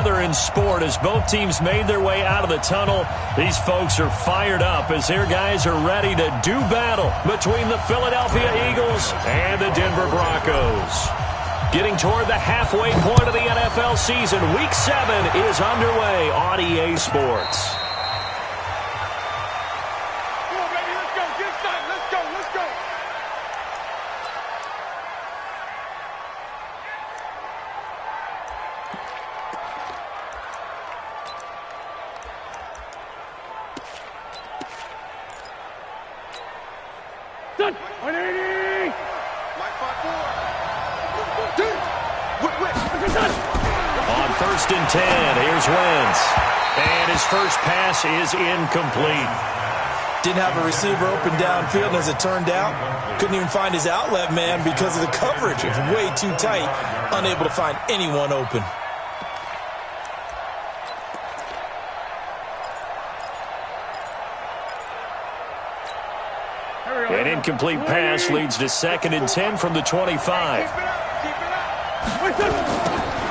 other in sport as both teams made their way out of the tunnel. These folks are fired up as their guys are ready to do battle between the Philadelphia Eagles and the Denver Broncos. Getting toward the halfway point of the NFL season, Week 7 is underway on EA Sports. On 1st and 10, here's Wentz. And his first pass is incomplete. Didn't have a receiver open downfield, and as it turned out, couldn't even find his outlet man because of the coverage. It was way too tight, unable to find anyone open. An incomplete pass leads to 2nd and 10 from the 25.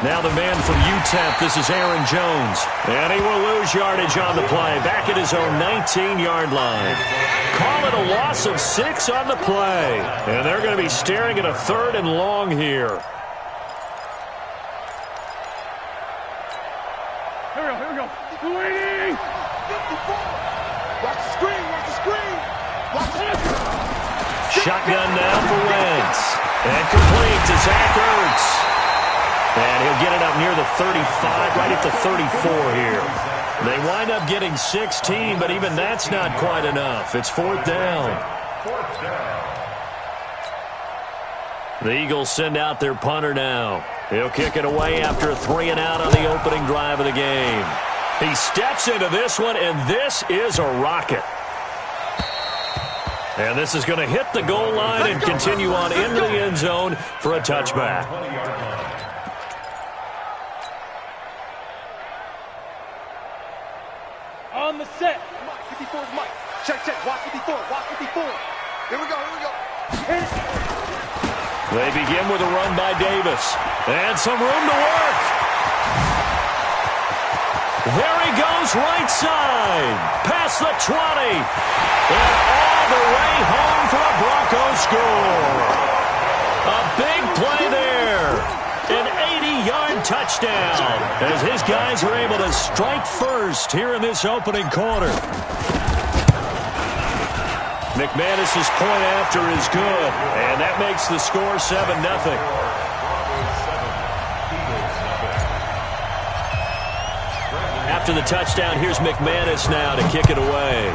Now the man from UTEP, this is Aaron Jones. And he will lose yardage on the play, back at his own 19-yard line. Call it a loss of 6 on the play. And they're going to be staring at a 3rd and long here. Here we go. Waiting! Watch the screen, watch the screen! Watch it! Shotgun now for Wentz. And complete to Zach Ertz. And he'll get it up near the 35, right at the 34 here. They wind up getting 16, but even that's not quite enough. It's 4th down. The Eagles send out their punter now. He'll kick it away after a 3-and-out on the opening drive of the game. He steps into this one, and this is a rocket. And this is going to hit the goal line and continue on into the end zone for a touchback. On the set. Mike, 54 is Mike. Check. Watch 54. Watch 54. Here we go. They begin with a run by Davis. And some room to work. There he goes, right side. Past the 20. And all the way home for a Broncos score. A big play there. An 80-yard touchdown as his guys are able to strike first here in this opening quarter. McManus's point after is good, and that makes the score 7-0. After the touchdown, here's McManus now to kick it away.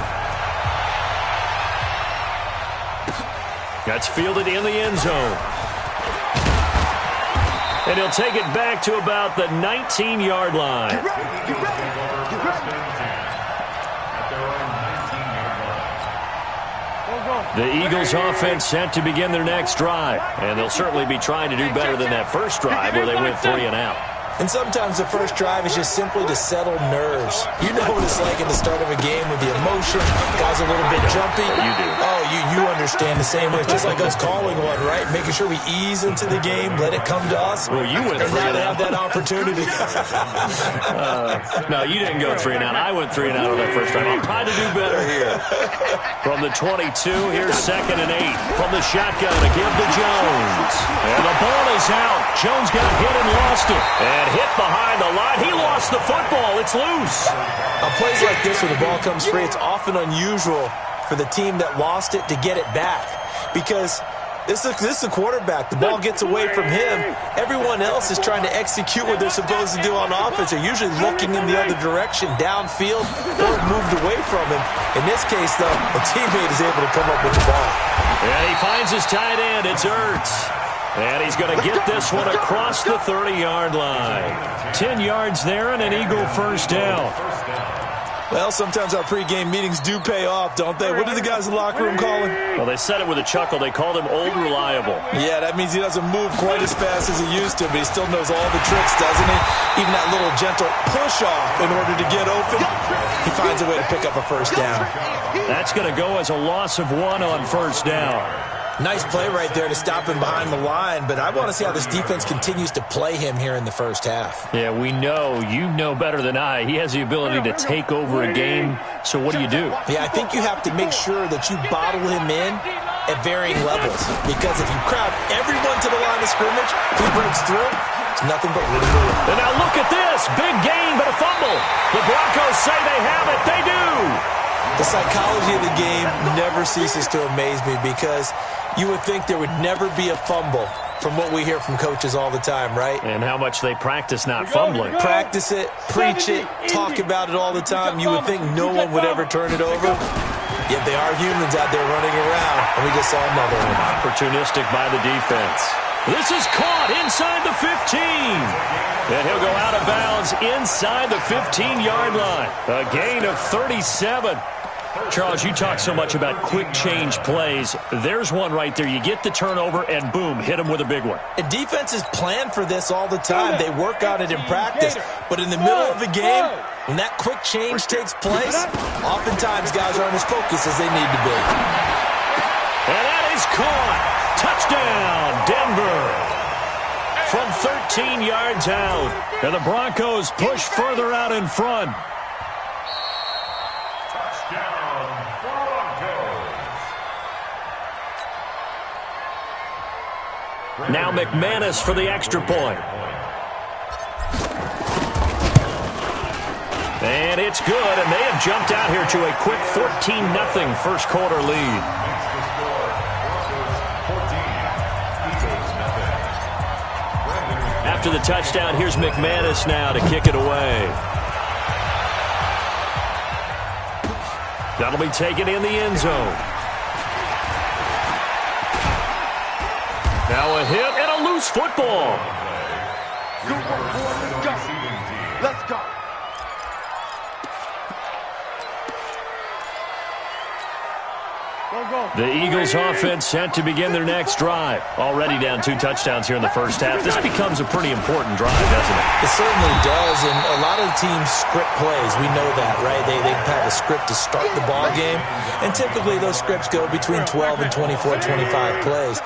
That's fielded in the end zone. And he'll take it back to about the 19-yard line. The Eagles offense set to begin their next drive. And they'll certainly be trying to do better than that first drive where they went 3-and-out. And sometimes the first drive is just simply to settle nerves. You know what it's like at the start of a game with the emotion. Guys a little bit jumpy. You do. Oh, you understand the same way. It's just like us calling one, right? Making sure we ease into the game, let it come to us. Well, you went 3-and-out. And now they have that opportunity. No, you didn't go 3-and-out. I went 3-and-out on that first drive. I'm trying to do better here. From the 22, here's 2nd and 8. From the shotgun to give to Jones. And the ball is out. Jones got hit and lost it. And hit behind the line. He lost the football. It's loose. On plays like this where the ball comes free, it's often unusual for the team that lost it to get it back. Because this is the quarterback. The ball gets away from him. Everyone else is trying to execute what they're supposed to do on offense. They're usually looking in the other direction, downfield, or moved away from him. In this case, though, a teammate is able to come up with the ball. And he finds his tight end. It's Ertz. And he's going to get this one across the 30-yard line. 10 yards there and an Eagle first down. Well, sometimes our pregame meetings do pay off, don't they? What do the guys in the locker room call him? Well, they said it with a chuckle. They called him Old Reliable. Yeah, that means he doesn't move quite as fast as he used to, but he still knows all the tricks, doesn't he? Even that little gentle push-off in order to get open. He finds a way to pick up a first down. That's going to go as a loss of 1 on first down. Nice play right there to stop him behind the line, but I want to see how this defense continues to play him here in the first half. Yeah, we know. You know better than I. He has the ability to take over a game, so what do you do? Yeah, I think you have to make sure that you bottle him in at varying levels, because if you crowd everyone to the line of scrimmage, if he breaks through, it's nothing but room to move. And now look at this. Big gain, but a fumble. The Broncos say they have it. They do. The psychology of the game never ceases to amaze me, because you would think there would never be a fumble from what we hear from coaches all the time, right? And how much they practice not fumbling. Practice it, preach it, talk about it all the time. You would think no one would ever turn it over. Yet they are humans out there running around, and we just saw another one. Opportunistic by the defense. This is caught inside the 15. And he'll go out of bounds inside the 15-yard line. A gain of 37. Charles, you talk so much about quick change plays. There's one right there. You get the turnover, and boom, hit him with a big one. And defenses plan for this all the time. They work on it in practice. But in the middle of a game, when that quick change takes place, oftentimes guys aren't as focused as they need to be. And that is caught. Touchdown, Denver. From 13 yards out. And the Broncos push further out in front. Now McManus for the extra point. And it's good, and they have jumped out here to a quick 14-0 first quarter lead. After the touchdown, here's McManus now to kick it away. That'll be taken in the end zone. Now a hit and a loose football. Let's go. The Eagles offense set to begin their next drive. Already down 2 touchdowns here in the first half. This becomes a pretty important drive, doesn't it? It certainly does, and a lot of teams script plays. We know that, right? They have a script to start the ball game, and typically those scripts go between 12 and 24, 25 plays.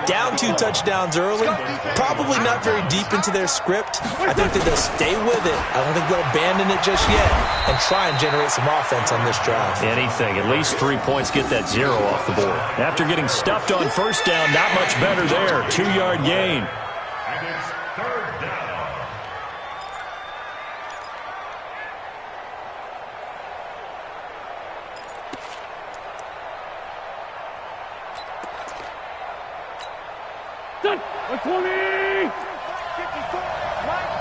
Down 2 touchdowns early, probably not very deep into their script. I think that they'll stay with it. I don't think they'll abandon it just yet and try and generate some offense on this drive. Anything, at least 3 points, get that 0 off the board. After getting stuffed on first down, not much better there. 2-yard gain. And it's third down. Done. 20. 54.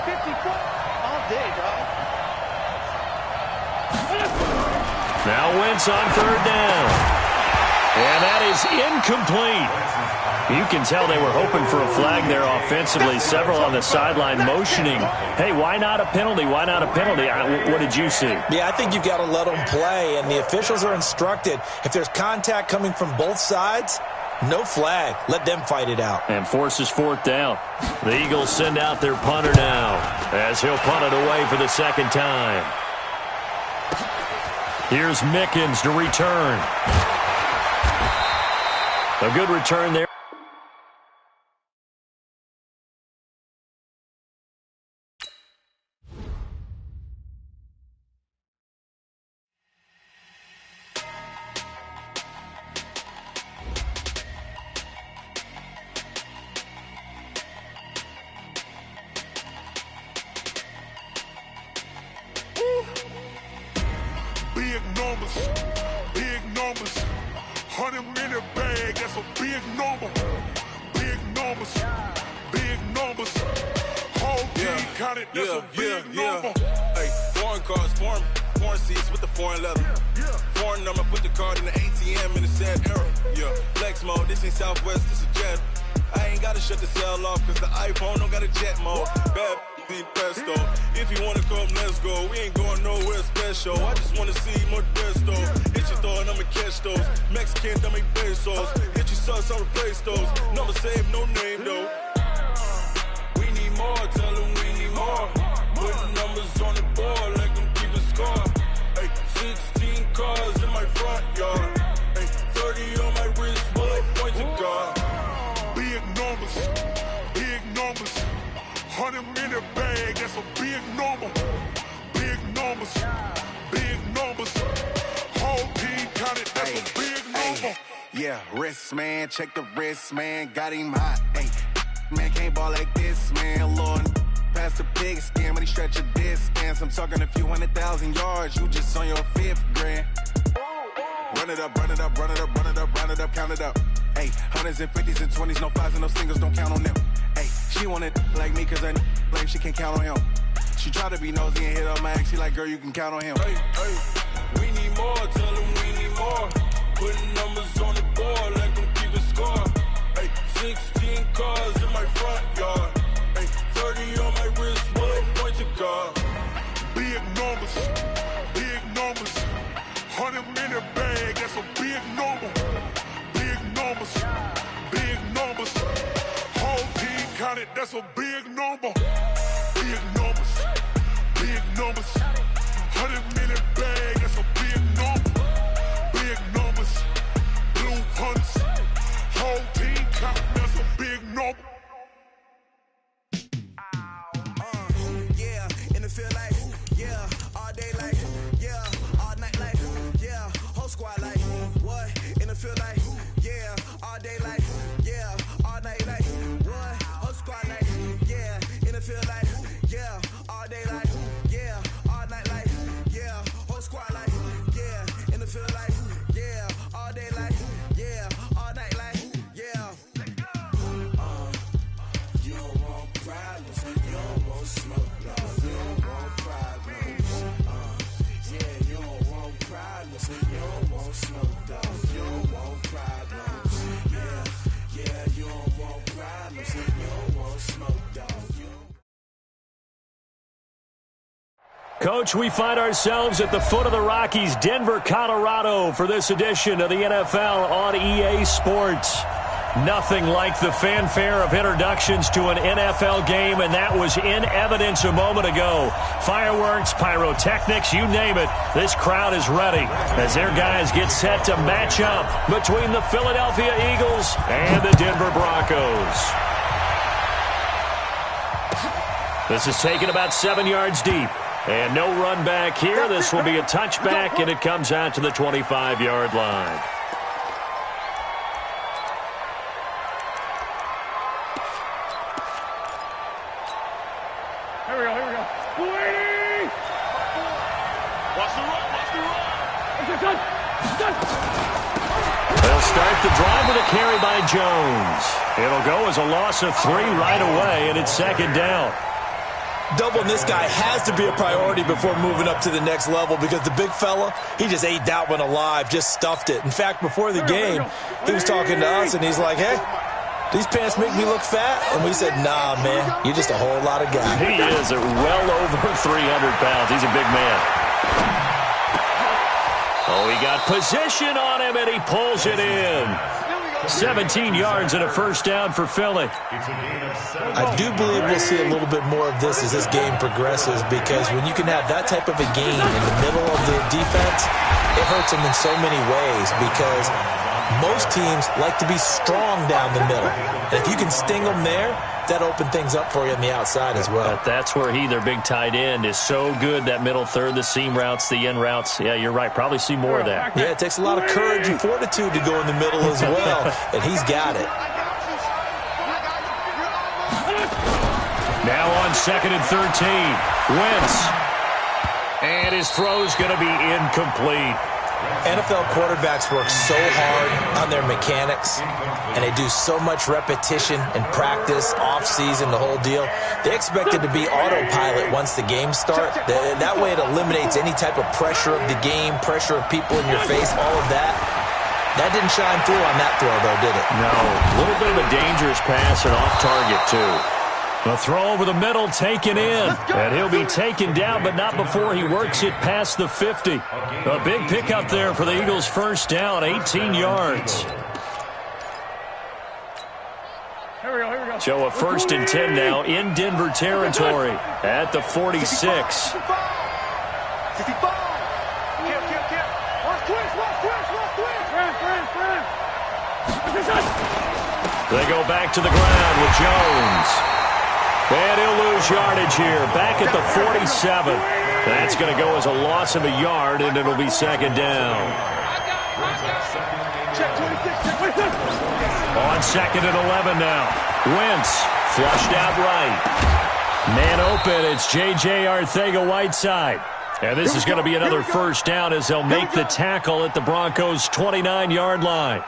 54. All day, dog. Now Wentz on third down. And that is incomplete. You can tell they were hoping for a flag there offensively. Several on the sideline motioning. Hey, why not a penalty? Why not a penalty? What did you see? Yeah, I think you've got to let them play, and the officials are instructed. If there's contact coming from both sides, no flag. Let them fight it out. And forces 4th down. The Eagles send out their punter now as he'll punt it away for the second time. Here's Mickens to return. A good return there. Big numbers, 100-minute bag, that's a big number. Big numbers, whole team counted, that's a big number. Hey, foreign cars, foreign seats with the foreign leather. Foreign number, put the card in the ATM in the sad era. Yeah, flex mode, this ain't Southwest, this a jet. I ain't gotta shut the cell off, cause the iPhone don't got a jet mode. Bad pesto. If you wanna come, let's go. We ain't going nowhere special. I just wanna see Modesto. Hit your thought, I'ma catch those. Mexican, I make pesos. Hit your sus, I'll replace those. Number save, no name though. We need more, tell them we need more. Putting numbers on the board like them keep a score. Hey, 16 cars in my front yard. Hey, 30 on my wrist, bullet points big number. Big numbers. Big numbers. Whole team counted, that's a big number. Yeah, wrist, man. Check the wrist, man. Got him hot. Ay, man, can't ball like this, man. Lord, past the pig skin, but he stretch a distance. I'm talking a few 100,000 yards. You just on your 5th grand. Run it up, run it up, run it up, run it up, run it up, count it up. Hey, hundreds and 50s and 20s, no 5s and no singles, don't count on them. Hey, she want it like me, cause I blame she can't count on him. She try to be nosy and hit up my ex, she like, girl, you can count on him. Hey, hey, we need more, tell them we need more. Putting numbers on the board, let them keep a score. Hey, 16 cars in my front yard. Hey, 30 on my wrist, one point to guard. Big numbers. Big numbers. 100-minute bag, that's a big number. Big numbers. Big numbers. Whole team counted, that's a big number. Big numbers. Big numbers. 100-minute bag, that's a big number. Big numbers. Blue hunts. Whole team counted, that's a big number. Yeah, in the field like, yeah, all day like, yeah, all night like, yeah, whole squad like, what? In the field like, yeah, all day like, yeah, all night like, what? Whole squad like, yeah, in the field like, yeah, all day like, yeah, all night like, yeah, whole squad like, yeah, in the field like, yeah, all day like, yeah, all night like, yeah. You don't want problems, you don't want smoke, you don't want problems. Yeah, you don't want problems, you don't want smoke, you don't want problems. Yeah, you don't want problems, you don't want smoke, Coach, we find ourselves at the foot of the Rockies, Denver, Colorado, for this edition of the NFL on EA Sports. Nothing like the fanfare of introductions to an NFL game, and that was in evidence a moment ago. Fireworks, pyrotechnics, you name it. This crowd is ready as their guys get set to match up between the Philadelphia Eagles and the Denver Broncos. This is taken about 7 yards deep. And no run back here. This will be a touchback, and it comes out to the 25-yard line. Here we go. Waiting! Watch the run. They'll start the drive with a carry by Jones. It'll go as a loss of 3 right away, and it's second down. Doubling this guy has to be a priority before moving up to the next level because the big fella, he just ate that one alive, just stuffed it. In fact, before the game, he was talking to us, and he's like, hey, these pants make me look fat? And we said, nah, man, you're just a whole lot of guy. He is at well over 300 pounds. He's a big man. Oh, he got position on him, and he pulls it in. 17 yards and a first down for Philly. I do believe we'll see a little bit more of this as this game progresses because when you can have that type of a gain in the middle of the defense, it hurts them in so many ways because most teams like to be strong down the middle. And if you can sting them there, that opens things up for you on the outside as well. But that's where their big tight end, is so good, that middle third, the seam routes, the in routes. Yeah, you're right. Probably see more of that. Yeah, it takes a lot of courage and fortitude to go in the middle as well, and he's got it. Now on 2nd and 13, Wentz. And his throw's going to be incomplete. NFL quarterbacks work so hard on their mechanics, and they do so much repetition and practice, off-season, the whole deal. They expect it to be autopilot once the games start. That way it eliminates any type of pressure of the game, pressure of people in your face, all of that. That didn't shine through on that throw, though, did it? No. A little bit of a dangerous pass and off target, too. A throw over the middle, taken in. And he'll be taken down, but not before he works it past the 50. A big pickup there for the Eagles' first down, 18 yards. Here we go. So a 1st and 10 now in Denver territory at the 46. 65. Watch twist. They go back to the ground with Jones. And he'll lose yardage here. Back at the 47. That's going to go as a loss of a yard, and it'll be second down. On second and 11 now. Wentz flushed out right. Man open, it's J.J. Arcega-Whiteside. And this is going to be another first down as they'll make the tackle at the Broncos' 29-yard line.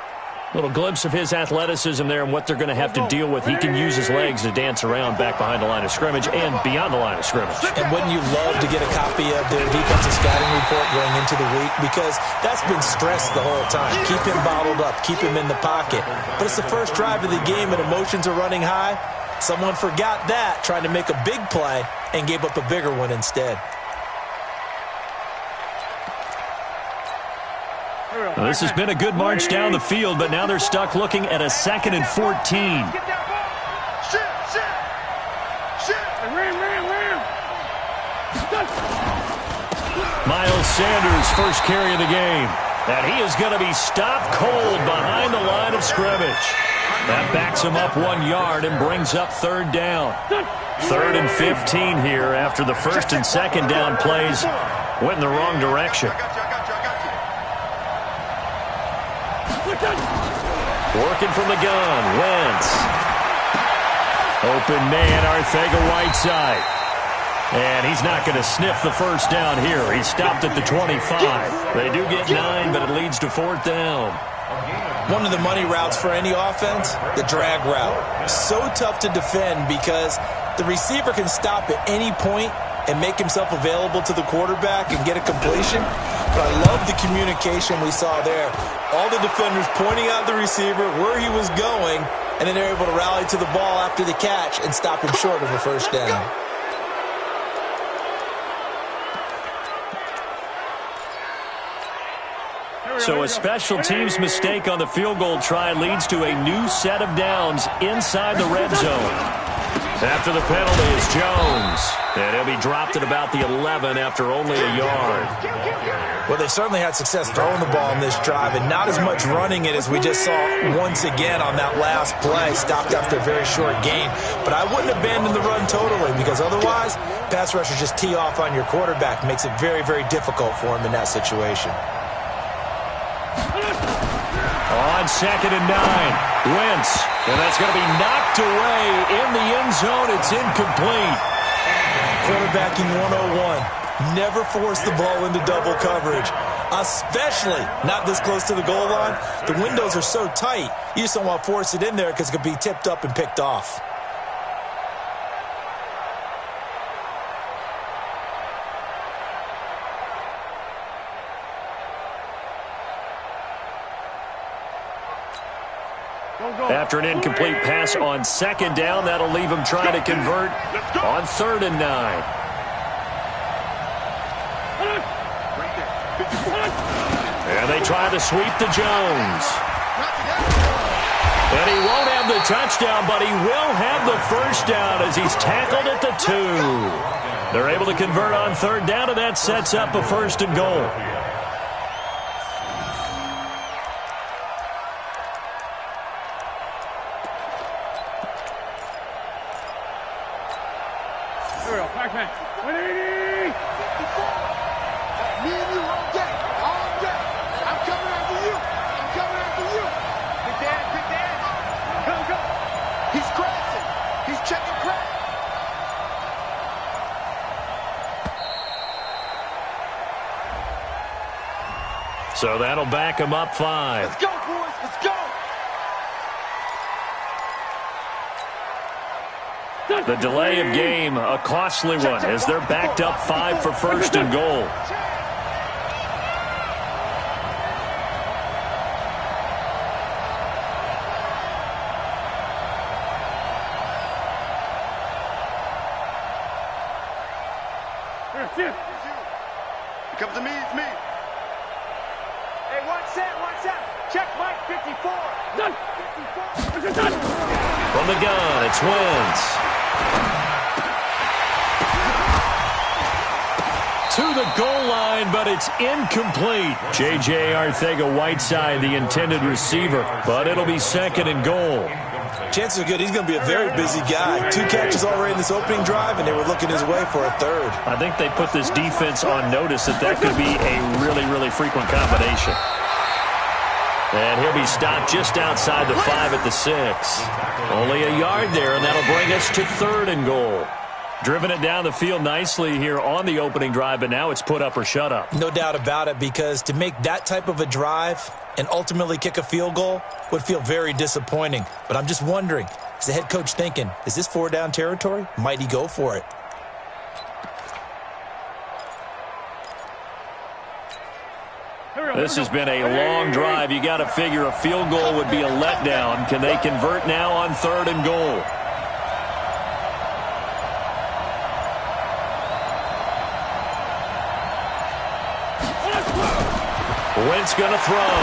Little glimpse of his athleticism there and what they're going to have to deal with. He can use his legs to dance around back behind the line of scrimmage and beyond the line of scrimmage. And wouldn't you love to get a copy of their defensive scouting report going into the week? Because that's been stressed the whole time. Keep him bottled up. Keep him in the pocket. But it's the first drive of the game and emotions are running high. Someone forgot that, trying to make a big play, and gave up a bigger one instead. Well, this has been a good march down the field, but now they're stuck looking at a 2nd and 14. Miles Sanders, first carry of the game. And he is going to be stopped cold behind the line of scrimmage. That backs him up 1 yard and brings up third down. 3rd and 15 here after the first and second down plays went in the wrong direction. Working from the gun, Wentz. Open man, Arcega-Whiteside. And he's not going to sniff the first down here. He stopped at the 25. They do get 9, but it leads to 4th down. One of the money routes for any offense, the drag route. So tough to defend because the receiver can stop at any point and make himself available to the quarterback and get a completion. But I love the communication we saw there. All the defenders pointing out the receiver, where he was going, and then they're able to rally to the ball after the catch and stop him short of a first down. So a special teams mistake on the field goal try leads to a new set of downs inside the red zone. After the penalty is Jones. And he'll be dropped at about the 11 after only a yard. Well, they certainly had success throwing the ball in this drive and not as much running it as we just saw once again on that last play. Stopped after a very short gain. But I wouldn't abandon the run totally because otherwise, pass rushers just tee off on your quarterback. Makes it very, very difficult for him in that situation. On 2nd and 9, Wentz. And that's going to be knocked away in the end zone. It's incomplete. Quarterbacking 101. Never force the ball into double coverage, especially not this close to the goal line. The windows are so tight, you just don't want to force it in there because it could be tipped up and picked off. After an incomplete pass on 2nd down, that'll leave him trying to convert on 3rd and 9. And they try to sweep to Jones. And he won't have the touchdown, but he will have the first down as he's tackled at the 2. They're able to convert on 3rd down, and that sets up a 1st and goal. So that'll back him up 5. Let's go, boys. Let's go. The delay of game, a costly one, as they're backed up 5 for 1st and goal. Here comes the me, it's me. Hey, what's that? Check Mike 54. Done. 54. From the gun, it's Wentz. To the goal line, but it's incomplete. J.J. Arcega-Whiteside, the intended receiver, but it'll be 2nd and goal. Chances are good he's going to be a very busy guy. 2 catches already in this opening drive, and they were looking his way for a third. I think they put this defense on notice that could be a really, really frequent combination. And he'll be stopped just outside the 5 at the 6. Only a yard there, and that'll bring us to 3rd and goal. Driven it down the field nicely here on the opening drive, but now it's put up or shut up. No doubt about it, because to make that type of a drive and ultimately kick a field goal would feel very disappointing. But I'm just wondering, is the head coach thinking, is this 4-down territory? Might he go for it? This has been a long drive. You got to figure a field goal would be a letdown. Can they convert now on 3rd and goal? Wentz going to throw.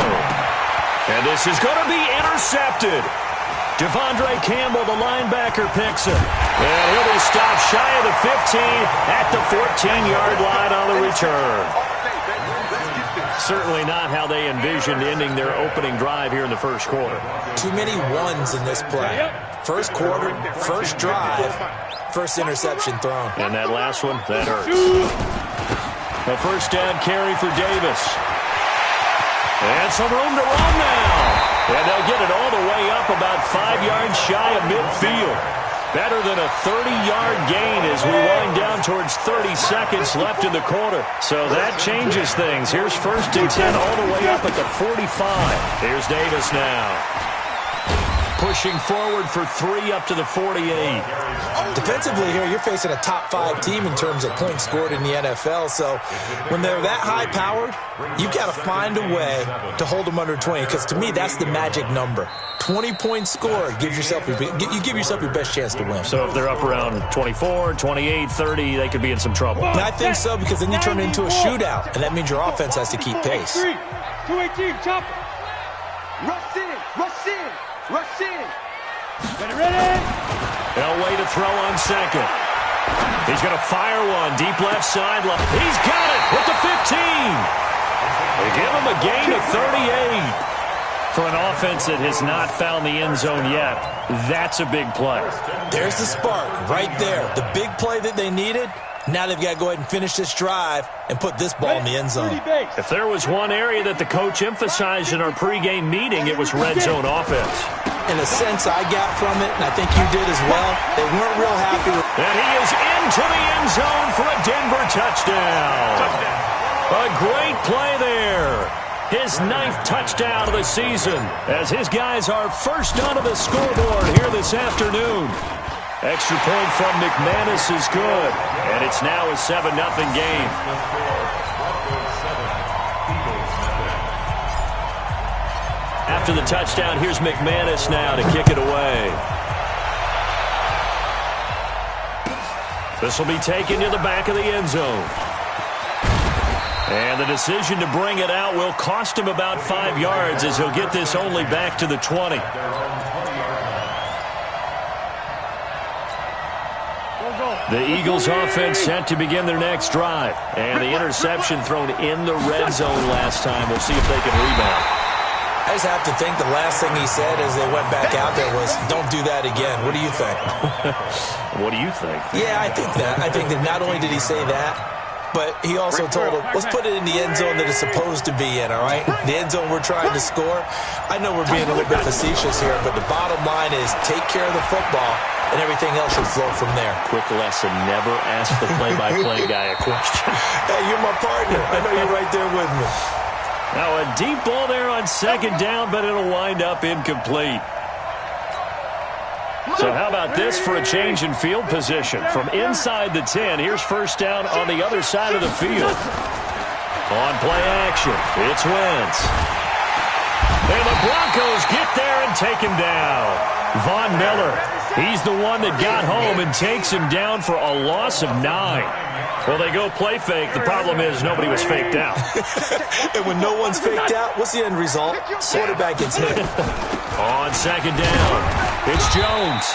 And this is going to be intercepted. Devondre Campbell, the linebacker, picks it. And he'll be stopped shy of the 15 at the 14-yard line on the return. Certainly not how they envisioned ending their opening drive here in the first quarter. Too many ones in this play. First quarter, first drive, first interception thrown. And that last one, that hurts. A first down carry for Davis. And some room to run now. And they'll get it all the way up about 5 yards shy of midfield. Better than a 30-yard gain as we wind down towards 30 seconds left in the quarter. So that changes things. Here's 1st and 10 all the way up at the 45. Here's Davis now. Pushing forward for 3 up to the 48. Defensively here, you're facing a top-5 team in terms of points scored in the NFL. So when they're that high-powered, you've got to find a way to hold them under 20. Because to me, that's the magic number. 20 points scored, you give yourself your best chance to win. So if they're up around 24, 28, 30, they could be in some trouble. And I think so, because then you turn it into a shootout, and that means your offense has to keep pace. 218, chopper. Rush in, rush in, rush in. Ready? They'll wait to throw on 2nd. He's going to fire one deep left sideline. He's got it with the 15. They give him a gain of 38. For an offense that has not found the end zone yet, that's a big play. There's the spark right there. The big play that they needed. Now they've got to go ahead and finish this drive and put this ball in the end zone. If there was one area that the coach emphasized in our pregame meeting, it was red zone offense. In a sense, I got from it, and I think you did as well, they weren't real happy. And he is into the end zone for a Denver touchdown. A great play there. His 9th touchdown of the season as his guys are first onto the scoreboard here this afternoon. Extra point from McManus is good, and it's now a 7-0 game. After the touchdown, here's McManus now to kick it away. This will be taken to the back of the end zone. And the decision to bring it out will cost him about 5 yards as he'll get this only back to the 20. The Eagles offense set to begin their next drive. And the interception thrown in the red zone last time. We'll see if they can rebound. I just have to think the last thing he said as they went back out there was, don't do that again. What do you think? What do you think? Yeah, I think that. I think that not only did he say that, but he also told him, let's put it in the end zone that it's supposed to be in, all right? The end zone we're trying to score. I know we're being a little bit facetious here, but the bottom line is take care of the football, and everything else should flow from there. Quick lesson, never ask the play-by-play guy a question. Hey, you're my partner. I know you're right there with me. Now a deep ball there on 2nd down, but it'll wind up incomplete. So how about this for a change in field position? From inside the 10, here's 1st down on the other side of the field. On play action, it's Wentz. And the Broncos get there and take him down. Von Miller, he's the one that got home and takes him down for a loss of 9. Well, they go play fake. The problem is nobody was faked out. And when no one's faked out, what's the end result? Quarterback gets hit. On 2nd down, it's Jones.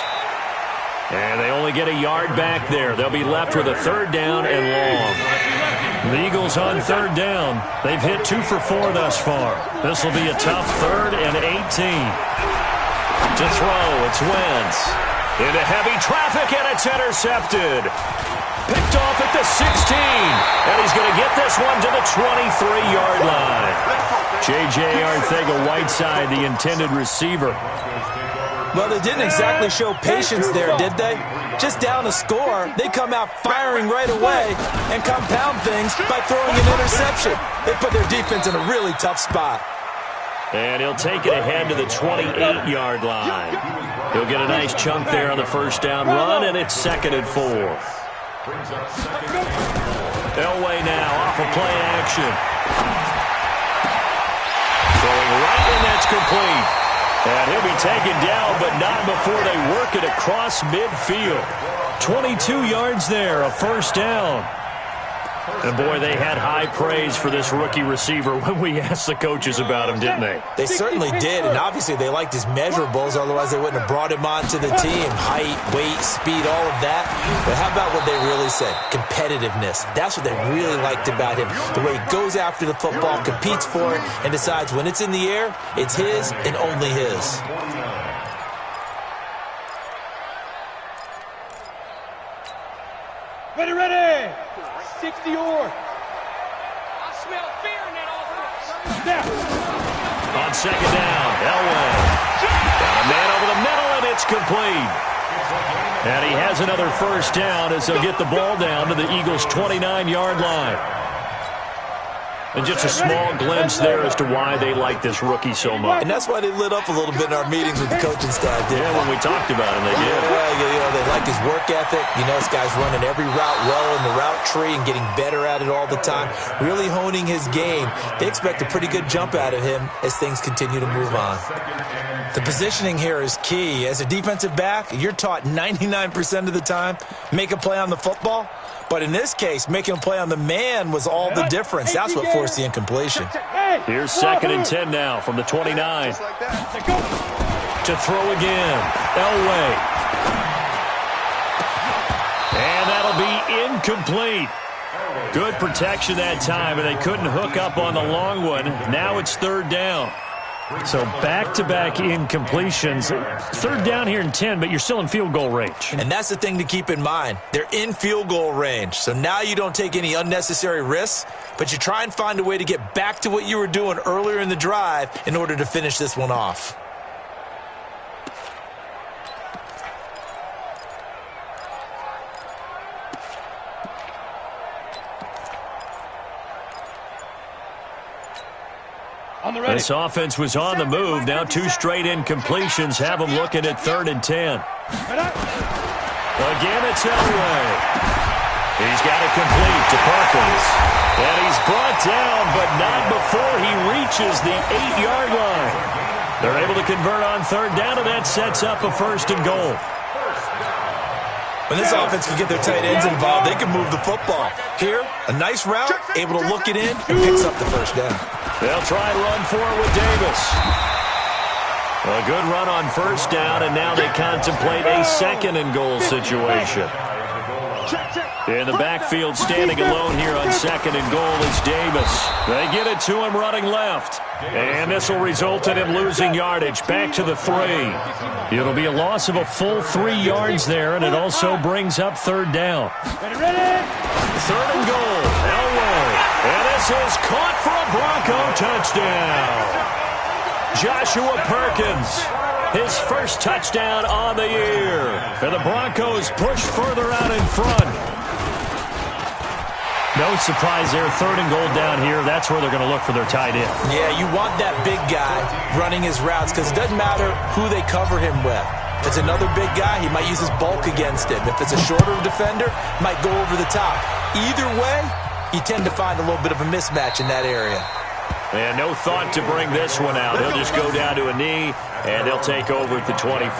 And they only get a yard back there. They'll be left with a 3rd down and long. The Eagles on 3rd down. They've hit 2 for 4 thus far. This will be a tough 3rd and 18. To throw, it's Wentz. Into heavy traffic, and it's intercepted. Picked off at the 16. And he's going to get this one to the 23-yard line. J.J. Arcega-Whiteside, the intended receiver. Well, they didn't exactly show patience there, did they? Just down a score, they come out firing right away and compound things by throwing an interception. They put their defense in a really tough spot. And he'll take it ahead to the 28-yard line. He'll get a nice chunk there on the first down run, and it's 2nd and 4. Elway now off of play action. Throwing right, and that's complete. And he'll be taken down, but not before they work it across midfield. 22 yards there, a first down. And, boy, they had high praise for this rookie receiver when we asked the coaches about him, didn't they? They certainly did, and obviously they liked his measurables, otherwise they wouldn't have brought him onto the team. Height, weight, speed, all of that. But how about what they really said? Competitiveness. That's what they really liked about him. The way he goes after the football, competes for it, and decides when it's in the air, it's his and only his. Ready! 60 or. I smell fear in that offense. On second down, Elway. Got a man over the middle, and it's complete. And he has another first down as they'll get the ball down to the Eagles' 29-yard line. And just a small glimpse there as to why they like this rookie so much. And that's why they lit up a little bit in our meetings with the coaching staff, didn't they? Yeah, when we talked about him, they did. Yeah, they like his work ethic. You know, this guy's running every route well in the route tree and getting better at it all the time, really honing his game. They expect a pretty good jump out of him as things continue to move on. The positioning here is key. As a defensive back, you're taught 99% of the time, make a play on the football. But in this case, making a play on the man was all the difference. That's what forced the incompletion. Here's 2nd and 10 now from the 29. To throw again, Elway. And that'll be incomplete. Good protection that time, and they couldn't hook up on the long one. Now it's 3rd down. So back-to-back incompletions. 3rd down here in 10, but you're still in field goal range. And that's the thing to keep in mind. They're in field goal range. So now you don't take any unnecessary risks, but you try and find a way to get back to what you were doing earlier in the drive in order to finish this one off. This offense was on the move. Now 2 straight incompletions have them looking at 3rd and 10. Again, it's Elway. He's got it complete to Perkins. And he's brought down, but not before he reaches the 8-yard line. They're able to convert on 3rd down, and that sets up a 1st and goal. When this offense can get their tight ends involved, they can move the football. Here, a nice route, able to look it in, and picks up the 1st down. They'll try and run for it with Davis. A good run on 1st down, and now they contemplate a 2nd and goal situation. In the backfield, standing alone here on 2nd and goal is Davis. They get it to him running left. And this will result in him losing yardage back to the 3. It'll be a loss of a full 3 yards there, and it also brings up 3rd down. 3rd and goal, Elway. And this is caught for a Bronco touchdown. Joshua Perkins, his first touchdown on the year. And the Broncos push further out in front. No surprise there, 3rd and goal down here. That's where they're going to look for their tight end. Yeah, you want that big guy running his routes because it doesn't matter who they cover him with. If it's another big guy, he might use his bulk against him. If it's a shorter defender, might go over the top. Either way, you tend to find a little bit of a mismatch in that area. And no thought to bring this one out. They'll just go down to a knee, and they'll take over at the 25.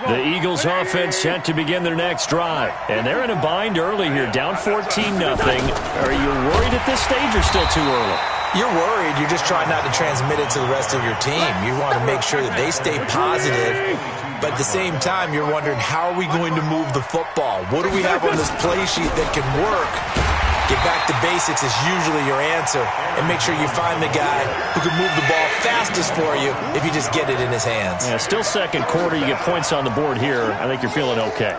The Eagles offense set to begin their next drive. And they're in a bind early here, down 14-0. Are you worried at this stage or still too early? You're worried. You're just trying not to transmit it to the rest of your team. You want to make sure that they stay positive. But at the same time, you're wondering, how are we going to move the football? What do we have on this play sheet that can work? Get back to basics is usually your answer, and make sure you find the guy who can move the ball fastest for you if you just get it in his hands. Yeah, still second quarter. You get points on the board here. I think you're feeling okay.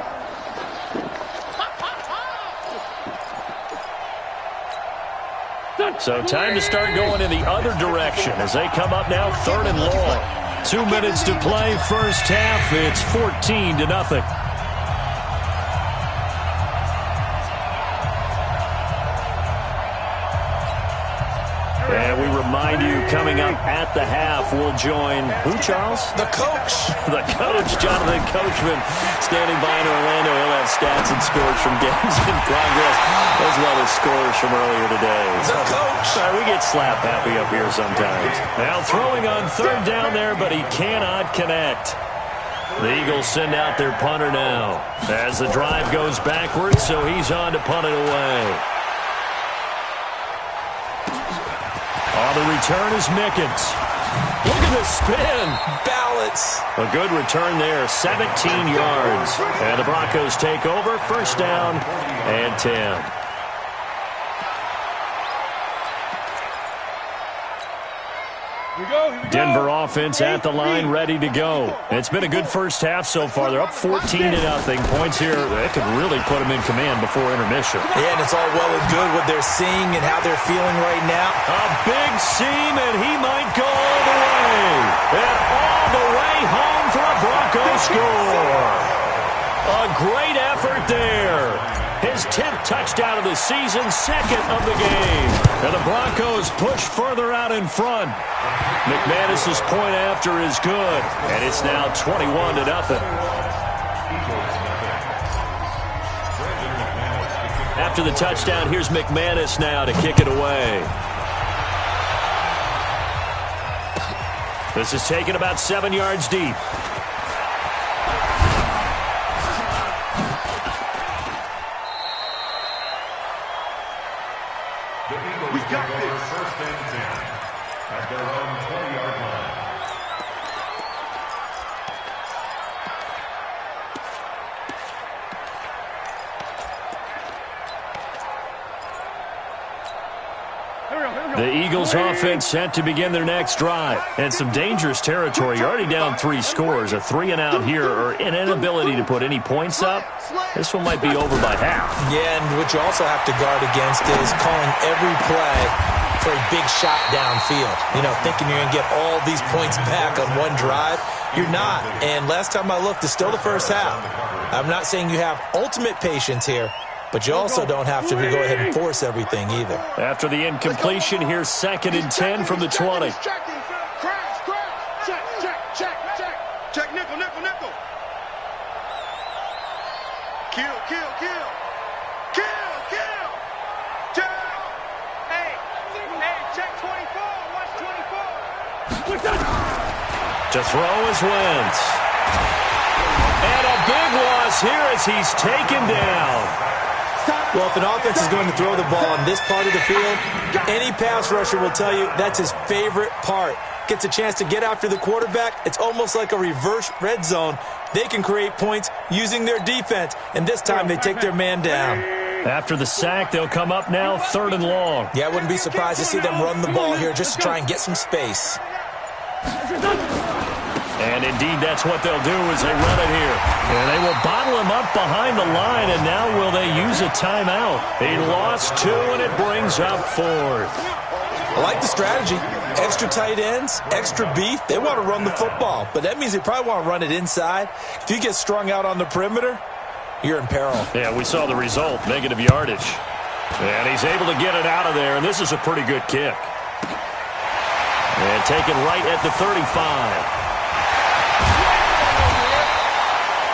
So time to start going in the other direction as they come up now 3rd and long. 2 minutes to play, first half. It's 14-0. And we remind you, coming up at the half, we'll join who, Charles? The coach. The coach, Jonathan Coachman, standing by in Orlando. He'll have stats and scores from games in progress, as well as scores from earlier today. The coach. We get slap happy up here sometimes. Now throwing on 3rd down there, but he cannot connect. The Eagles send out their punter now as the drive goes backwards, so he's on to punt it away. On the return is Mickens. Look at the spin. Balance. A good return there, 17 yards. And the Broncos take over, first down and 10. Denver offense at the line, ready to go. It's been a good first half so far. They're up 14-0. Points here, that could really put them in command before intermission. Yeah, and it's all well and good what they're seeing and how they're feeling right now. A big seam, and he might go all the way. And all the way home for a Broncos score. A great effort there. His 10th touchdown of the season, 2nd of the game. And the Broncos push further out in front. McManus's point after is good, and it's now 21-0. After the touchdown, here's McManus now to kick it away. This is taken about 7 yards deep. We got this. First and 10 at their own 20-yard line. The Eagles offense set to begin their next drive. And some dangerous territory. You're already down 3 scores. A 3-and-out here, or an inability to put any points up. This one might be over by half. Yeah, and what you also have to guard against is calling every play for a big shot downfield. You know, thinking you're going to get all these points back on one drive. You're not. And last time I looked, it's still the first half. I'm not saying you have ultimate patience here, but you also don't have to go ahead and force everything either. After the incompletion, here's 2nd and 10 from the 20. Check, nickel. Kill. Check. Hey, check 24. Watch 24. To throw is Wentz. And a big loss here as he's taken down. Well, if an offense is going to throw the ball on this part of the field, any pass rusher will tell you that's his favorite part. Gets a chance to get after the quarterback. It's almost like a reverse red zone. They can create points using their defense, and this time they take their man down. After the sack, they'll come up now 3rd and long. Yeah, I wouldn't be surprised to see them run the ball here just to try and get some space. And indeed, that's what they'll do as they run it here. And they will bottle him up behind the line, and now will they use a timeout? He lost 2, and it brings up 4th. I like the strategy. Extra tight ends, extra beef. They want to run the football, but that means they probably want to run it inside. If you get strung out on the perimeter, you're in peril. Yeah, we saw the result, negative yardage. And he's able to get it out of there, and this is a pretty good kick. And taken right at the 35.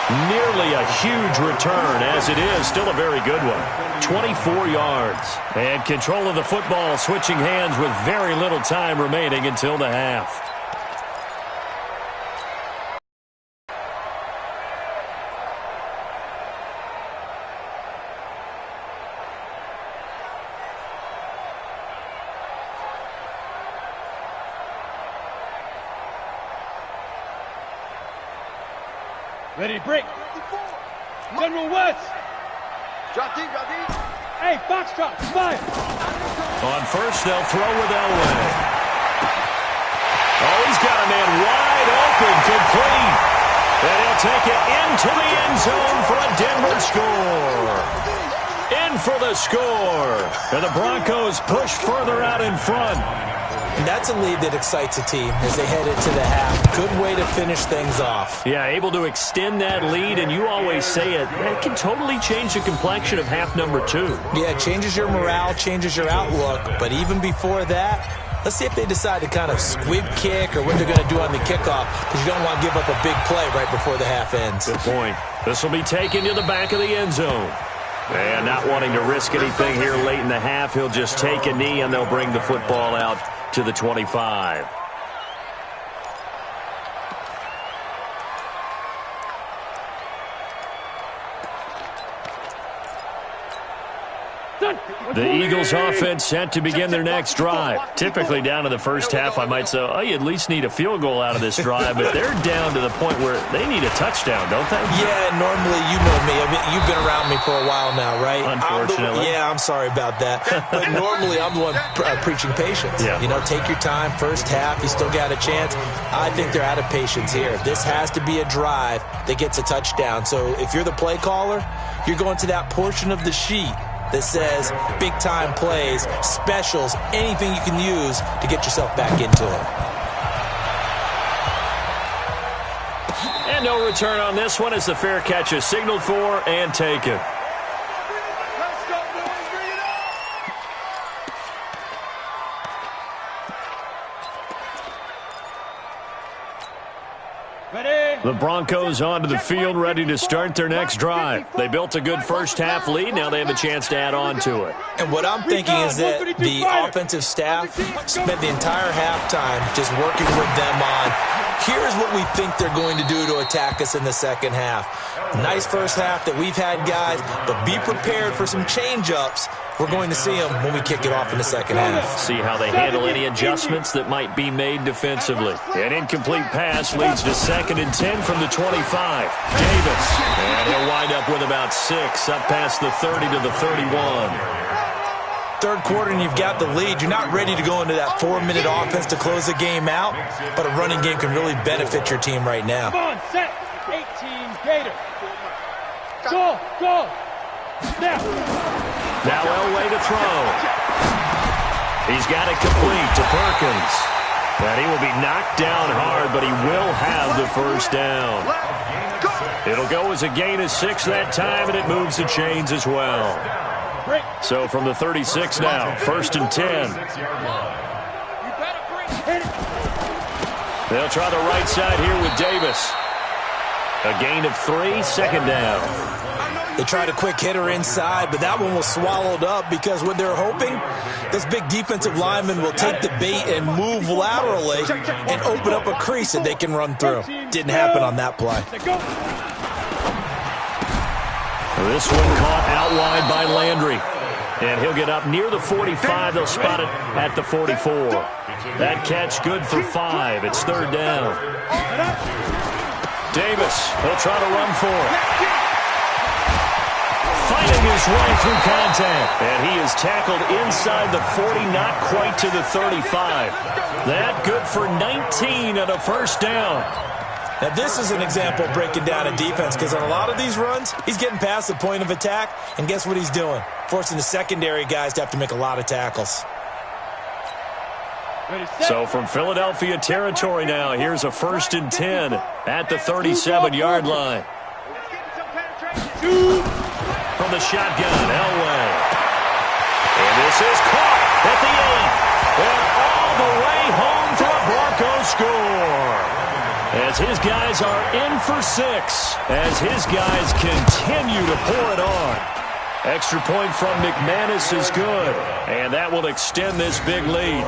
Nearly a huge return, as it is still a very good one. 24 yards. And control of the football, switching hands with very little time remaining until the half. Ready to break. General West. Drop deep. Hey, Foxtrot, fire! On first, they'll throw with Elway. Oh, he's got a man wide open, complete. And he'll take it into the end zone for a Denver score. In for the score. And the Broncos push further out in front. And that's a lead that excites a team as they head into the half. Good way to finish things off. Yeah, able to extend that lead, and you always say it can totally change the complexion of half number 2. Yeah, it changes your morale, changes your outlook. But even before that, let's see if they decide to kind of squib kick or what they're going to do on the kickoff, because you don't want to give up a big play right before the half ends. Good point. This will be taken to the back of the end zone. And not wanting to risk anything here late in the half, he'll just take a knee, and they'll bring the football out to the 25. The Eagles offense set to begin their next drive. Typically down to the first half, I might say, oh, you at least need a field goal out of this drive, but they're down to the point where they need a touchdown, don't they? Yeah, normally, you know me. I mean, you've been around me for a while now, right? Unfortunately. I'm sorry about that. But normally, I'm the one preaching patience. Yeah. You know, take your time, first half, you still got a chance. I think they're out of patience here. This has to be a drive that gets a touchdown. So if you're the play caller, you're going to that portion of the sheet that says big-time plays, specials, anything you can use to get yourself back into it. And no return on this one as the fair catch is signaled for and taken. The Broncos onto the field, ready to start their next drive. They built a good first-half lead. Now they have a chance to add on to it. And what I'm thinking is that the offensive staff spent the entire halftime just working with them on, here's what we think they're going to do to attack us in the second half. Nice first half that we've had, guys, but be prepared for some change-ups. We're going to see them when we kick it off in the second half. See how they handle any adjustments that might be made defensively. An incomplete pass leads to 2nd and 10 from the 25. Davis. And he'll wind up with about 6, up past the 30 to the 31. Third quarter and you've got the lead. You're not ready to go into that 4-minute offense to close the game out, but a running game can really benefit your team right now. Come on, set. 18 Gator. Go. Now Elway to throw. He's got it complete to Perkins. And he will be knocked down hard, but he will have the first down. It'll go as a gain of 6 that time, and it moves the chains as well. So from the 36 now, 1st and 10. They'll try the right side here with Davis. A gain of 3, 2nd down. They tried a quick hitter inside, but that one was swallowed up because what they're hoping, this big defensive lineman will take the bait and move laterally and open up a crease that they can run through. Didn't happen on that play. This one caught out wide by Landry. And he'll get up near the 45. They'll spot it at the 44. That catch good for 5. It's 3rd down. Davis, he'll try to run for it. Fighting his way through contact. And he is tackled inside the 40, not quite to the 35. That good for 19 and a 1st down. Now, this is an example of breaking down a defense because on a lot of these runs, he's getting past the point of attack, and guess what he's doing? Forcing the secondary guys to have to make a lot of tackles. So from Philadelphia territory now, here's a 1st and 10 at the 37-yard line. From the shotgun, Elway. And this is caught at the 8. And all the way home for a Broncos score. As his guys are in for 6. As his guys continue to pour it on. Extra point from McManus is good. And that will extend this big lead.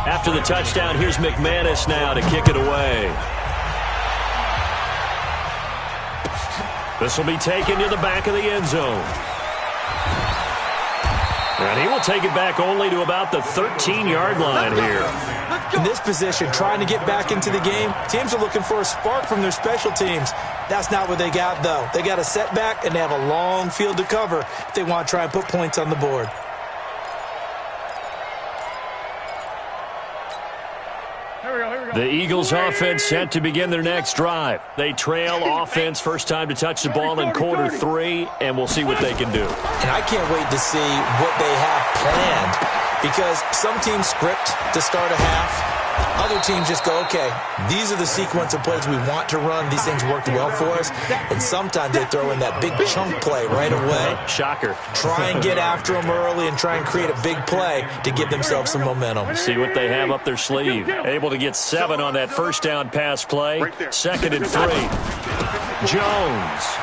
After the touchdown, here's McManus now to kick it away. This will be taken to the back of the end zone. And he will take it back only to about the 13-yard line here. In this position, trying to get back into the game, teams are looking for a spark from their special teams. That's not what they got, though. They got a setback, and they have a long field to cover if they want to try and put points on the board. The Eagles offense set to begin their next drive. They trail offense, first time to touch the ball in quarter 3, and we'll see what they can do. And I can't wait to see what they have planned, because some teams script to start a half. Other teams just go, okay, these are the sequence of plays we want to run. These things worked well for us. And sometimes they throw in that big chunk play right away. Shocker. Try and get after them early and try and create a big play to give themselves some momentum. See what they have up their sleeve. Able to get 7 on that first down pass play. 2nd and 3. Jones.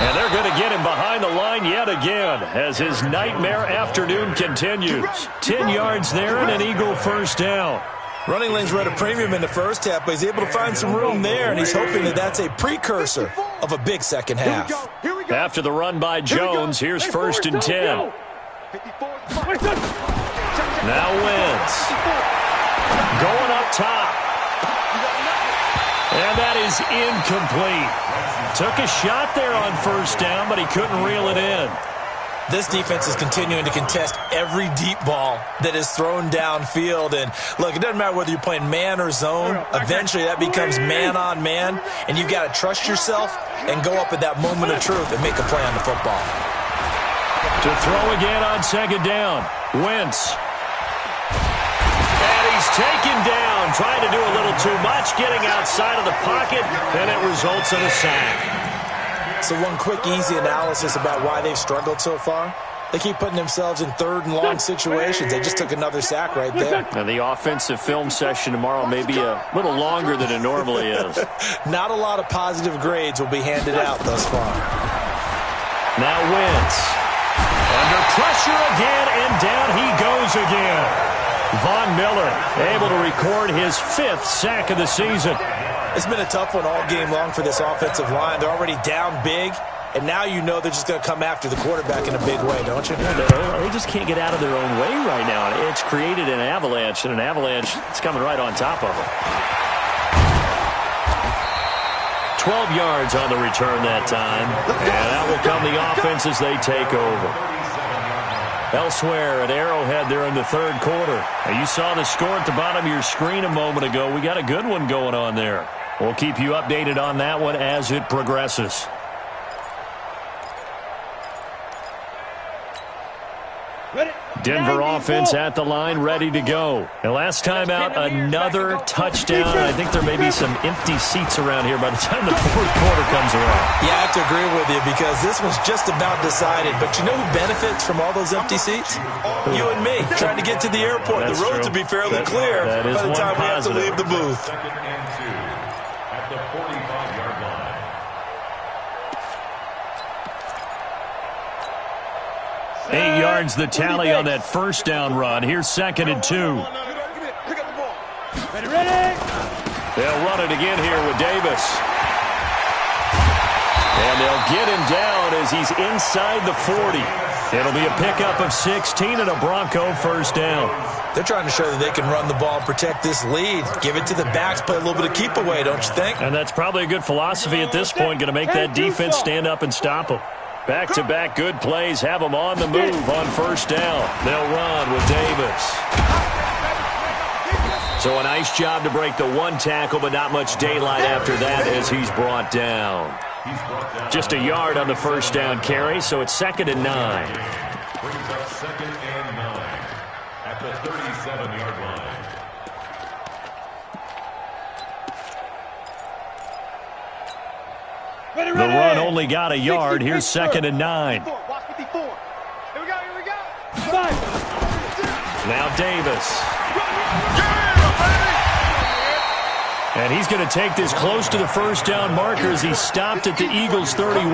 And they're going to get him behind the line yet again as his nightmare afternoon continues. 10 yards there and an Eagle first down. Running lanes were at a premium in the first half, but he's able to find some room there, and he's hoping that that's a precursor of a big second half. After the run by Jones, here's 1st and 10. Now Wentz. Going up top. And that is incomplete. Took a shot there on first down, but he couldn't reel it in. This defense is continuing to contest every deep ball that is thrown downfield. And, look, it doesn't matter whether you're playing man or zone. Eventually that becomes man-on-man, and you've got to trust yourself and go up at that moment of truth and make a play on the football. To throw again on 2nd down. Wentz. And he's taken down, trying to do a little too much, getting outside of the pocket, and it results in a sack. So one quick, easy analysis about why they've struggled so far. They keep putting themselves in 3rd and long situations. They just took another sack right there. And the offensive film session tomorrow may be a little longer than it normally is. Not a lot of positive grades will be handed out thus far. Now Wentz. Under pressure again, and down he goes again. Von Miller able to record his 5th sack of the season. It's been a tough one all game long for this offensive line. They're already down big, and now you know they're just going to come after the quarterback in a big way, don't you? They just can't get out of their own way right now. It's created an avalanche, and an avalanche is coming right on top of them. 12 yards on the return that time, and that will come the offense as they take over. Elsewhere at Arrowhead there in the 3rd quarter. Now you saw the score at the bottom of your screen a moment ago. We got a good one going on there. We'll keep you updated on that one as it progresses. Denver offense at the line, ready to go. And last time out, another touchdown. I think there may be some empty seats around here by the time the 4th quarter comes around. Yeah, I have to agree with you because this one's just about decided. But you know who benefits from all those empty seats? You and me, trying to get to the airport. That's the roads true. will be fairly clear that is by the time we have to positive. leave the booth. At the 45-yard line. 8 yards the tally on that first down run. Here's 2nd and 2. They'll run it again here with Davis. And they'll get him down as he's inside the 40. It'll be a pickup of 16 and a Bronco first down. They're trying to show that they can run the ball and protect this lead. Give it to the backs, play a little bit of keep away, don't you think? And that's probably a good philosophy at this point, going to make that defense stand up and stop them. Back-to-back good plays have them on the move on first down. They'll run with Davis. So a nice job to break the 1 tackle, but not much daylight after that as he's brought down. Just a yard on the first down carry, so it's 2nd and 9. Brings up 2nd and 9 at the 37-yard line. The run only got a yard. Here's 2nd and 9. Watch 54. Here we go. Now Davis. And he's going to take this close to the first down marker as he stopped at the Eagles' 31.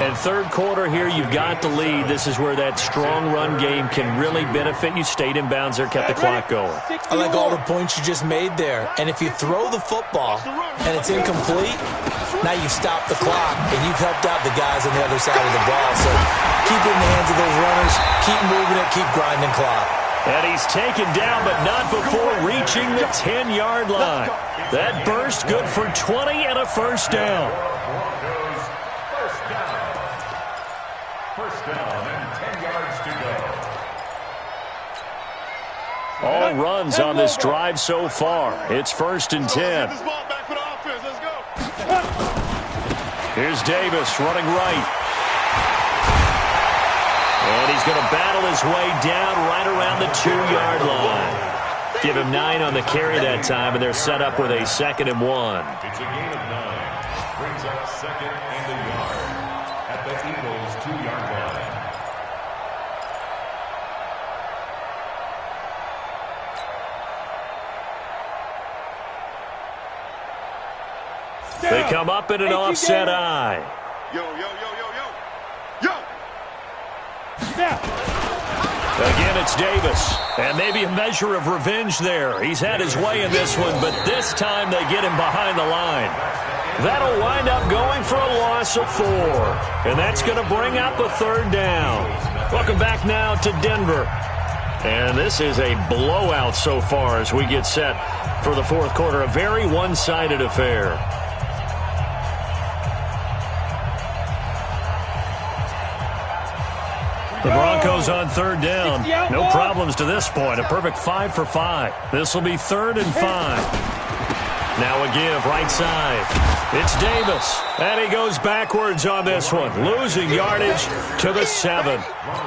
And third quarter here, you've got the lead. This is where that strong run game can really benefit you. Stayed in bounds there, kept the clock going. I like all the points you just made there. And if you throw the football and it's incomplete, now you've stopped the clock and you've helped out the guys on the other side of the ball. So keep it in the hands of those runners, keep moving it, keep grinding clock. And he's taken down, but not before reaching the 10-yard line. That burst good for 20 and a first down. First down and 10 yards to go. All runs on this drive so far. It's 1st and 10. Here's Davis running right. And he's going to battle his way down right around the 2-yard line. Give him 9 on the carry that time, and they're set up with a 2nd and 1. It's a gain of 9. Brings up 2nd and a yard at the Eagles' 2-yard line. They come up in an offset eye. Yo. Again, it's Davis. And maybe a measure of revenge there. He's had his way in this one, but this time they get him behind the line. That'll wind up going for a loss of 4. And that's going to bring up a 3rd down. Welcome back now to Denver. And this is a blowout so far as we get set for the 4th quarter. A very one-sided affair. The Broncos on 3rd down. No problems to this point. A perfect 5 for 5. This will be 3rd and 5. Now a give right side. It's Davis. And he goes backwards on this one. Losing yardage to the 7.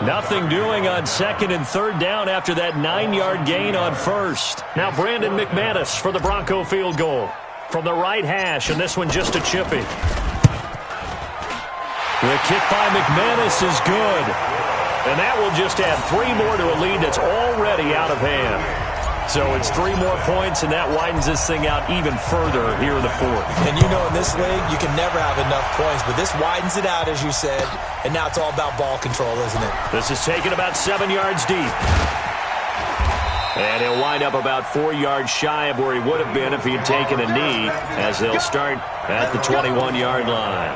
Nothing doing on 2nd and 3rd down after that 9-yard gain on 1st. Now Brandon McManus for the Bronco field goal. From the right hash, and this one just a chippy. The kick by McManus is good. And that will just add 3 more to a lead that's already out of hand. So it's 3 more points, and that widens this thing out even further here in the 4th. And you know in this league, you can never have enough points, but this widens it out, as you said, and now it's all about ball control, isn't it? This is taken about 7 yards deep. And he'll wind up about 4 yards shy of where he would have been if he had taken a knee, as they'll start at the 21-yard line.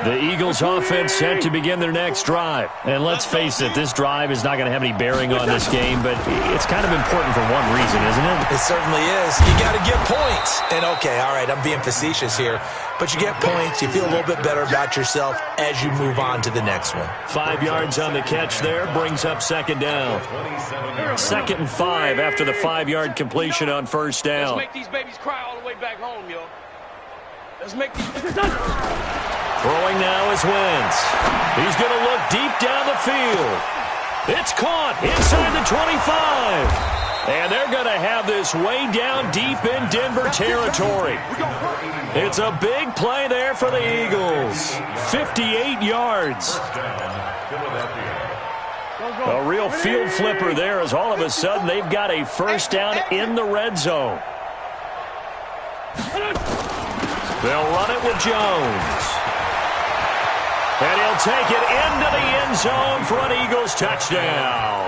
The Eagles offense set to begin their next drive. And let's face it, this drive is not going to have any bearing on this game, but it's kind of important for one reason, isn't it? It certainly is. You got to get points. And okay, all right, I'm being facetious here, but you get points, you feel a little bit better about yourself as you move on to the next one. 5 yards on the catch there, brings up 2nd down. 2nd and 5 after the 5-yard completion on 1st down. Let's make these babies cry all the way back home, yo. Let's make these... Throwing now is Wentz. He's going to look deep down the field. It's caught inside the 25. And they're going to have this way down deep in Denver territory. It's a big play there for the Eagles. 58 yards. A real field flipper there as all of a sudden they've got a 1st down in the red zone. They'll run it with Jones. And he'll take it into the end zone for an Eagles touchdown.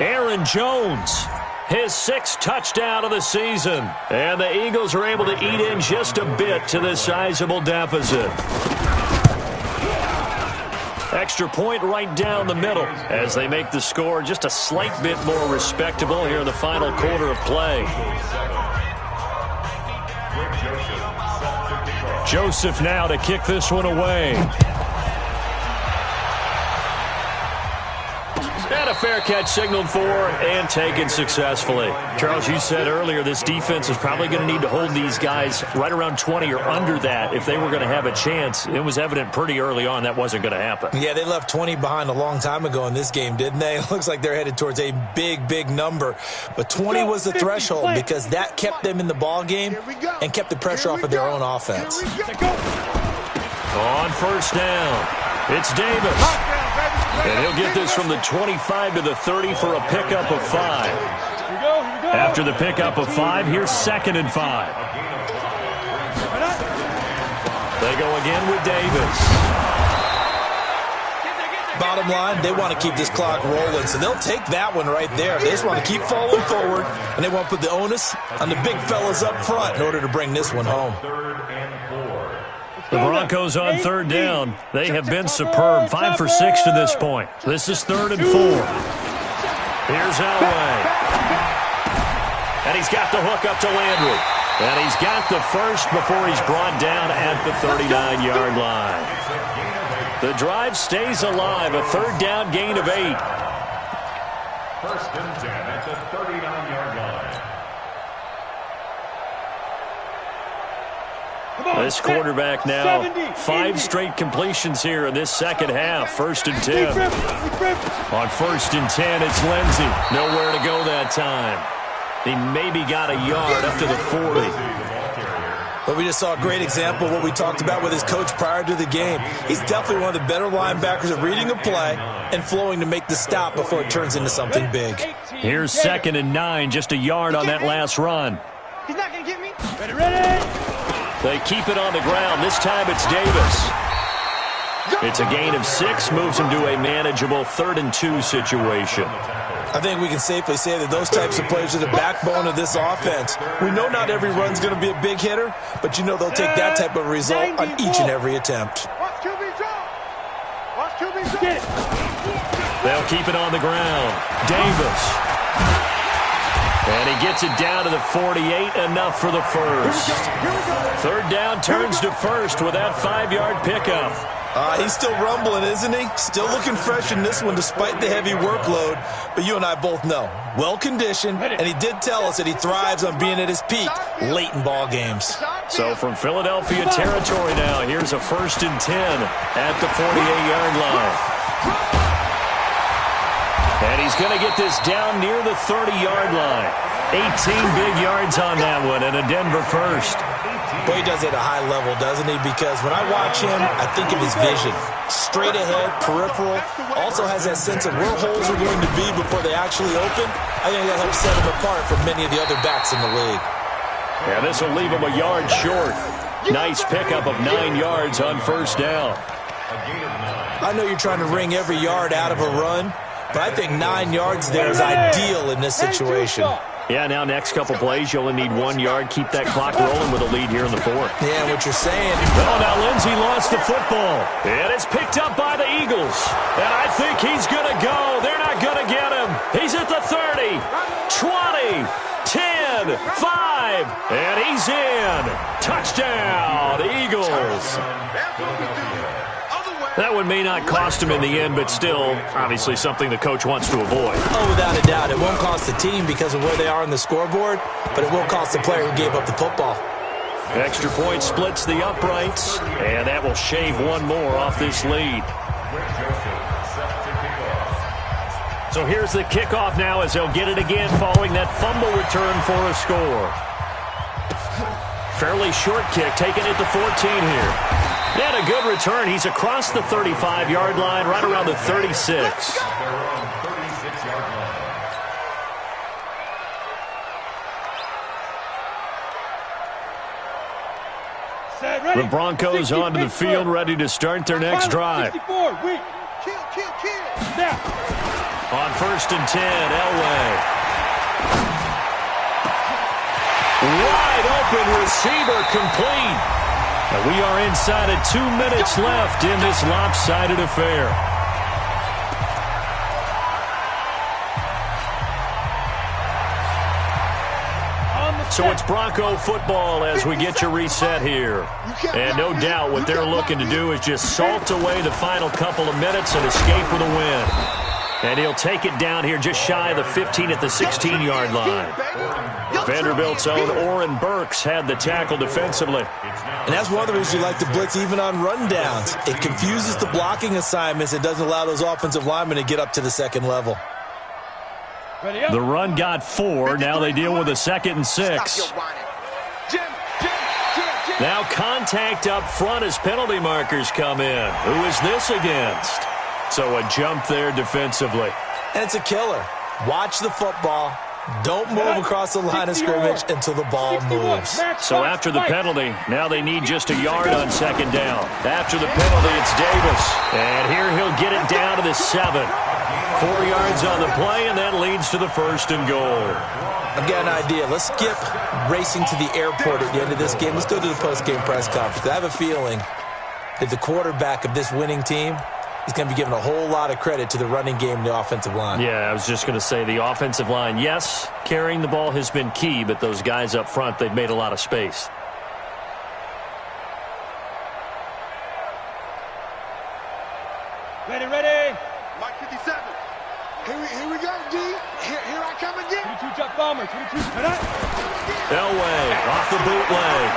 Aaron Jones, his 6th touchdown of the season. And the Eagles are able to eat in just a bit to this sizable deficit. Extra point right down the middle as they make the score just a slight bit more respectable here in the final quarter of play. Joseph now to kick this one away. And a fair catch signaled for and taken successfully. Charles, you said earlier this defense is probably going to need to hold these guys right around 20 or under that if they were going to have a chance. It was evident pretty early on that wasn't going to happen. Yeah, they left 20 behind a long time ago in this game, didn't they? It looks like they're headed towards a big, big number. But 20 was the threshold because that kept them in the ball game and kept the pressure off of their own offense. On 1st down, it's Davis. And he'll get this from the 25 to the 30 for a pickup of 5. After the pickup of 5, here's 2nd and 5. They go again with Davis. Bottom line, they want to keep this clock rolling, so they'll take that one right there. They just want to keep falling forward, and they want to put the onus on the big fellas up front in order to bring this one home. The Broncos on third down. They have been superb. 5 for 6 to this point. This is 3rd and 4. Here's Elway. And he's got the hook up to Landry. And he's got the first before he's brought down at the 39-yard line. The drive stays alive. A 3rd down gain of 8. 1st and 10 at the 39-yard line. This quarterback now 5 straight completions here in this second half. 1st and 10. On 1st and 10, it's Lindsey. Nowhere to go that time. He maybe got a yard up to the 40. But we just saw a great example of what we talked about with his coach prior to the game. He's definitely one of the better linebackers at reading a play and flowing to make the stop before it turns into something big. Here's 2nd and 9, just a yard on that last run. He's not going to get me. Ready. They keep it on the ground. This time it's Davis. It's a gain of 6, moves him to a manageable 3rd and 2 situation. I think we can safely say that those types of players are the backbone of this offense. We know not every run's going to be a big hitter, but you know they'll take that type of result on each and every attempt. They'll keep it on the ground. Davis. And he gets it down to the 48, enough for the first. 3rd down turns to 1st with that 5-yard pickup. He's still rumbling, isn't he? Still looking fresh in this one despite the heavy workload. But you and I both know, well-conditioned, and he did tell us that he thrives on being at his peak late in ball games. So from Philadelphia territory now, here's a 1st and 10 at the 48-yard line. And he's going to get this down near the 30-yard line. 18 big yards on that one, and a Denver first. Boy, he does it at a high level, doesn't he? Because when I watch him, I think of his vision. Straight ahead, peripheral. Also has that sense of where holes are going to be before they actually open. I think that helps set him apart from many of the other backs in the league. Yeah, this will leave him a yard short. Nice pickup of 9 yards on 1st down. I know you're trying to wring every yard out of a run, but I think 9 yards there is ideal in this situation. Yeah, now next couple plays, you only need 1 yard. Keep that clock rolling with a lead here in the 4th. Yeah, what you're saying. Oh, now Lindsey lost the football. And it's picked up by the Eagles. And I think he's going to go. They're not going to get him. He's at the 30, 20, 10, 5, and he's in. Touchdown, Eagles. That one may not cost him in the end, but still, obviously something the coach wants to avoid. Oh, without a doubt. It won't cost the team because of where they are on the scoreboard, but it will cost the player who gave up the football. Extra point splits the uprights, and that will shave 1 more off this lead. So here's the kickoff now as they'll get it again following that fumble return for a score. Fairly short kick, taken at the 14 here. And a good return. He's across the 35-yard line, right around the 36. The Broncos onto the field, ready to start their next drive. On 1st and 10, Elway. Wide open receiver, complete. Now we are inside of 2 minutes left in this lopsided affair. So it's Bronco football as we get you reset here. And no doubt what they're looking to do is just salt away the final couple of minutes and escape with a win. And he'll take it down here just shy of the 15 at the 16-yard line. Vanderbilt's own Oren Burks had the tackle defensively. And that's one of the reasons you like to blitz even on rundowns. It confuses the blocking assignments. It doesn't allow those offensive linemen to get up to the second level. The run got 4. Now they deal with a 2nd and 6. Now contact up front as penalty markers come in. Who is this against? So a jump there defensively. And it's a killer. Watch the football. Don't move across the line of scrimmage until the ball moves. So after the penalty, now they need just a yard on second down. After the penalty, it's Davis. And here he'll get it down to the 7. 4 yards on the play, and that leads to the 1st and goal. I've got an idea. Let's skip racing to the airport at the end of this game. Let's go to the post-game press conference. I have a feeling that the quarterback of this winning team is going to be given a whole lot of credit to the running game and the offensive line. Yeah, I was just going to say the offensive line, yes, carrying the ball has been key, but those guys up front, they've made a lot of space. Ready, ready. Mike 57. Here we go, D. Here I come again. 22 jump bomber. 22. Elway off the bootleg.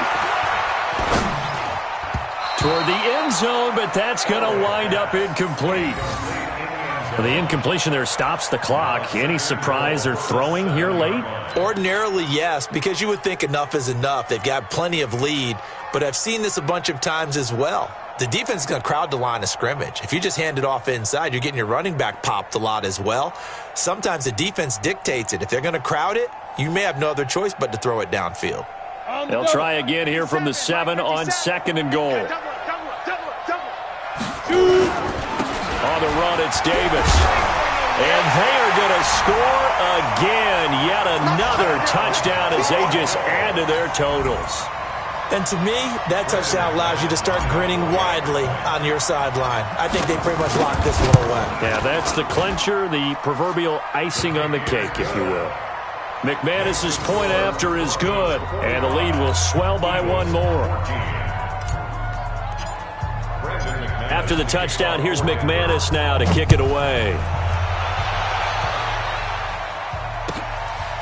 Toward the end zone, but that's going to wind up incomplete. The incompletion there stops the clock. Any surprise they're throwing here late? Ordinarily, yes, because you would think enough is enough. They've got plenty of lead, but I've seen this a bunch of times as well. The defense is going to crowd the line of scrimmage. If you just hand it off inside, you're getting your running back popped a lot as well. Sometimes the defense dictates it. If they're going to crowd it, you may have no other choice but to throw it downfield. They'll try again here from the 7 on 2nd and goal. On the run, it's Davis. And they are going to score again. Yet another touchdown as they just add to their totals. And to me, that touchdown allows you to start grinning widely on your sideline. I think they pretty much locked this one away. Yeah, that's the clincher, the proverbial icing on the cake, if you will. McManus's point after is good, and the lead will swell by one more. After the touchdown, here's McManus now to kick it away.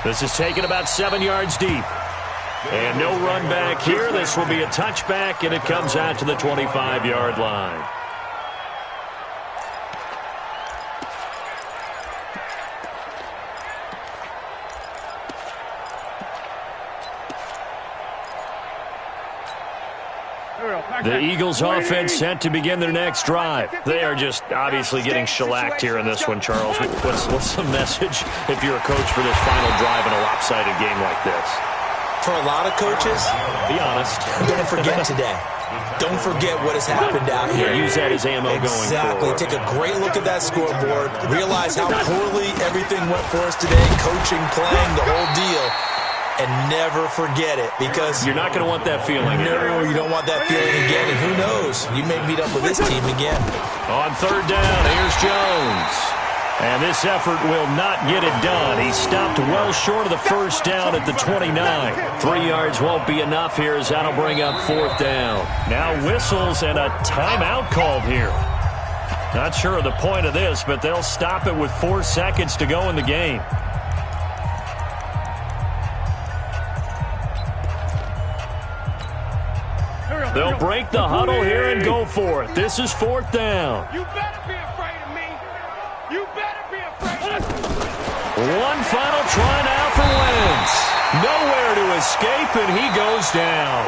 This is taken about 7 yards deep. And no run back here. This will be a touchback, and it comes out to the 25-yard line. The Eagles offense set to begin their next drive. They are just obviously getting shellacked here in this one, Charles. What's the message if you're a coach for this final drive in a lopsided game like this? For a lot of coaches, be honest. Don't forget today. Don't forget what has happened out here. Use that as ammo exactly. going forward. Take a great look at that scoreboard. Realize how poorly everything went for us today. Coaching, playing, the whole deal. And never forget it, because you're not going to want that feeling. No, you don't want that feeling again. And who knows? You may meet up with this team again. On 3rd down, here's Jones. And this effort will not get it done. He stopped well short of the 1st down at the 29. 3 yards won't be enough here, as that'll bring up 4th down. Now whistles and a timeout called here. Not sure of the point of this, but they'll stop it with 4 seconds to go in the game. They'll break the huddle here and go for it. This is 4th down. You better be afraid of me. You better be afraid of me. One final try now for Wentz. Nowhere to escape, and he goes down.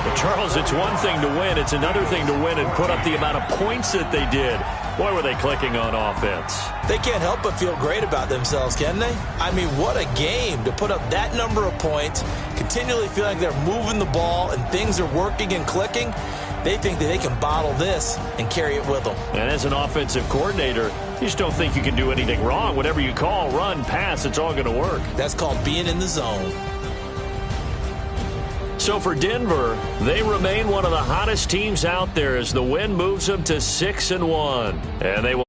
But Charles, it's one thing to win. It's another thing to win and put up the amount of points that they did. Boy, were they clicking on offense. They can't help but feel great about themselves, can they? I mean, what a game to put up that number of points, continually feel like they're moving the ball and things are working and clicking. They think that they can bottle this and carry it with them. And as an offensive coordinator, you just don't think you can do anything wrong. Whatever you call, run, pass, it's all going to work. That's called being in the zone. So for Denver, they remain one of the hottest teams out there as the win moves them to 6-1. And they will